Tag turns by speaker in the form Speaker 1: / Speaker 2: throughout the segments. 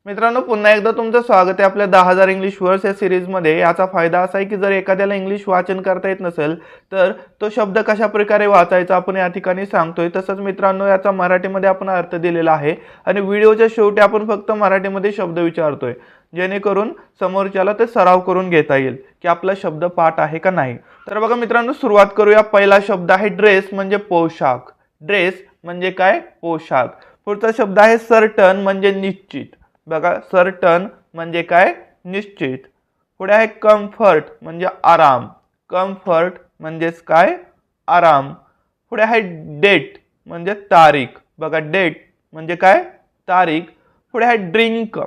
Speaker 1: मित्रांनो, पुन्हा एकदा तुमचं स्वागत आहे आपल्या 10,000 इंग्लिश वर्ड्स या सिरीजमध्ये। याचा फायदा असा आहे की जर एखाद्याला इंग्लिश वाचन करता येत नसेल तर तो शब्द कशा प्रकारे वाचायचा आपण या ठिकाणी सांगतोय। तसंच मित्रांनो, याचा मराठीमध्ये आपण अर्थ दिलेला आहे आणि व्हिडिओच्या शेवटी आपण फक्त मराठीमध्ये शब्द विचारतोय, जेणेकरून समोरच्याला ते सराव करून घेता येईल की आपला शब्द पाठ आहे का नाही। तर बघा मित्रांनो, सुरुवात करूया। पहिला शब्द आहे ड्रेस, म्हणजे पोशाख। ड्रेस म्हणजे काय? पोशाख। पुढचा शब्द आहे सर्टन, म्हणजे निश्चित। बघा, सर्टन म्हणजे काय? निश्चित। पुढे आहे कम्फर्ट, म्हणजे आराम। कम्फर्ट म्हणजेच काय? आराम। पुढे आहे डेट, म्हणजे तारीख। बघा, डेट म्हणजे काय? तारीख। पुढे आहे ड्रिंक,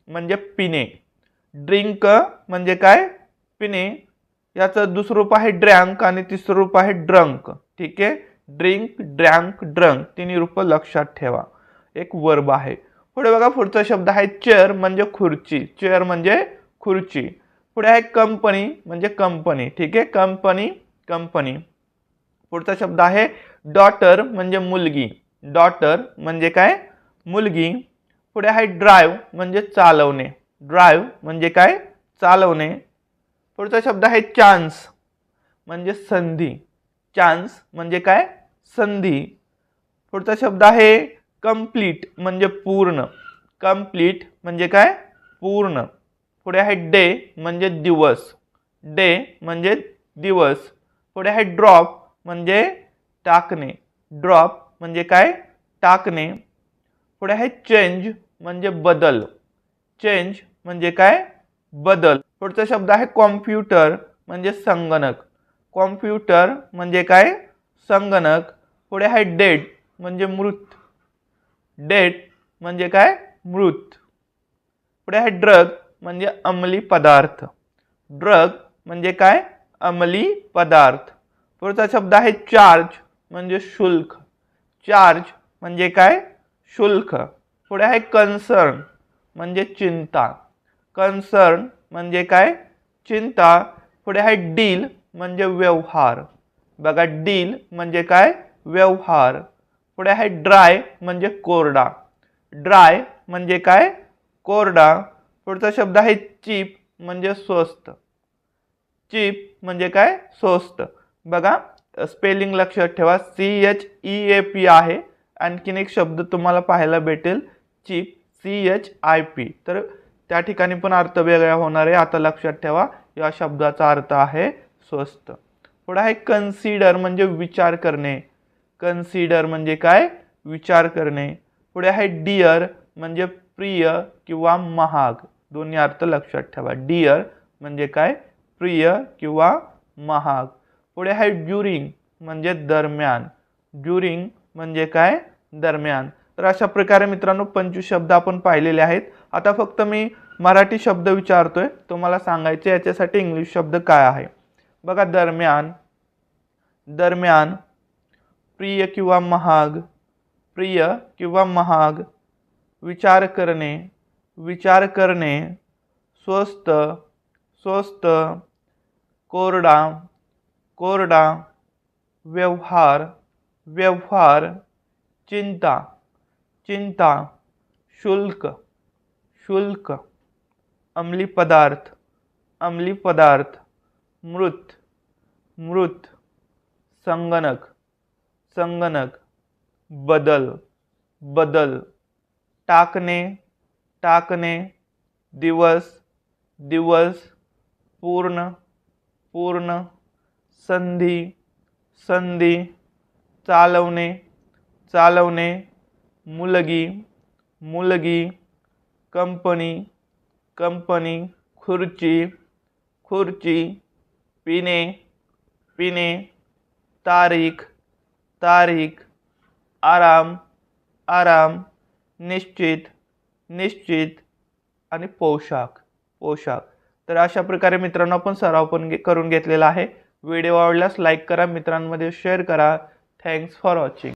Speaker 1: म्हणजे पिणे। ड्रिंक म्हणजे काय? पिणे। याचं दुसरं रूप आहे ड्रँक आणि तिसरं रूप आहे ड्रंक। ठीक आहे, ड्रिंक, ड्रँक, ड्रंक तिन्ही रूप लक्षात ठेवा। एक वर्ब आहे। पुढे बघा, पुढचा शब्द आहे चेअर, म्हणजे खुर्ची। चेअर म्हणजे खुर्ची। पुढे आहे कंपनी, म्हणजे कंपनी। ठीक आहे, कंपनी, कंपनी। पुढचा शब्द आहे डॉटर, म्हणजे मुलगी। डॉटर म्हणजे काय? मुलगी। पुढे आहे ड्राइव्ह, म्हणजे चालवणे। ड्राइव्ह म्हणजे काय? चालवणे। पुढचा शब्द आहे चान्स, म्हणजे संधी। चान्स म्हणजे काय? संधी। पुढचा शब्द आहे कंप्लीट, म्हणजे पूर्ण। कंप्लीट म्हणजे काय? पूर्ण। पुढे आहे डे, म्हणजे दिवस। डे म्हणजे दिवस। पुढे आहे ड्रॉप, म्हणजे टाकणे। ड्रॉप म्हणजे काय? टाकणे। पुढे आहे चेंज, म्हणजे बदल। चेंज म्हणजे काय? बदल। पुढचा शब्द आहे कॉम्प्युटर, म्हणजे संगणक। कॉम्प्युटर म्हणजे काय? संगणक। पुढे आहे डेड, म्हणजे मृत। डेड म्हणजे काय? मृत। पुढे आहे ड्रग, म्हणजे अंमली पदार्थ। ड्रग म्हणजे काय? अंमली पदार्थ। पुढचा शब्द आहे चार्ज, म्हणजे शुल्क। चार्ज म्हणजे काय? शुल्क। पुढे आहे कन्सर्न, म्हणजे चिंता। कन्सर्न म्हणजे काय? चिंता। पुढे आहे डील, म्हणजे व्यवहार। बघा, डील म्हणजे काय? व्यवहार। पुढे आहे ड्राय, म्हणजे कोरडा। ड्राय म्हणजे काय? कोरडा। पुढचा शब्द आहे चीप, म्हणजे स्वस्त। चीप म्हणजे काय? स्वस्त। बघा, स्पेलिंग लक्षात ठेवा, CHEAP आहे। आणखीन एक शब्द तुम्हाला पाहायला भेटेल चीप, CHIP। तर त्या ठिकाणी पण अर्थ वेगळा होणार आहे, आता लक्षात ठेवा। या शब्दाचा अर्थ आहे स्वस्त। पुढे आहे कन्सिडर, म्हणजे विचार करणे। कन्सिडर म्हणजे काय? विचार करणे। पुढे आहे डिअर, म्हणजे प्रिय किंवा महाग। दोन्ही अर्थ लक्षात ठेवा। डिअर म्हणजे काय? प्रिय किंवा महाग। पुढे आहे ड्युरिंग, म्हणजे दरम्यान। ड्युरिंग म्हणजे काय? दरम्यान। तर अशा प्रकारे मित्रांनो 25 शब्द आपण पाहिलेले आहेत। आता फक्त मी मराठी शब्द विचारतोय, तुम्हाला सांगायचे याच्यासाठी इंग्लिश शब्द काय आहे। बघा, दरम्यान, दरम्यान। प्रिय किंवा महाग, प्रिय किंवा महाग। विचार करणे, विचार करणे। स्वस्त, स्वस्त। कोरडा, कोरडा। व्यवहार, व्यवहार। चिंता, चिंता। शुल्क, शुल्क। अंमली पदार्थ, अंमली पदार्थ। मृत, मृत। संगणक, संगणक। बदल, बदल। टाकणे, टाकणे। दिवस, दिवस। पूर्ण, पूर्ण। संधी, संधी। चालवणे, चालवणे। मुलगी, मुलगी। Company, company. खुर्ची, खुर्ची। पिणे, पिणे। तारीख, तारीख। आराम, आराम। निश्चित, निश्चित। आणि पोशाख, पोशाख। तर अशा प्रकारे मित्रांनो आपण सराव पण करून घेतलेला आहे। व्हिडिओ आवडल्यास लाईक करा, मित्रांमध्ये शेअर करा। Thanks for watching.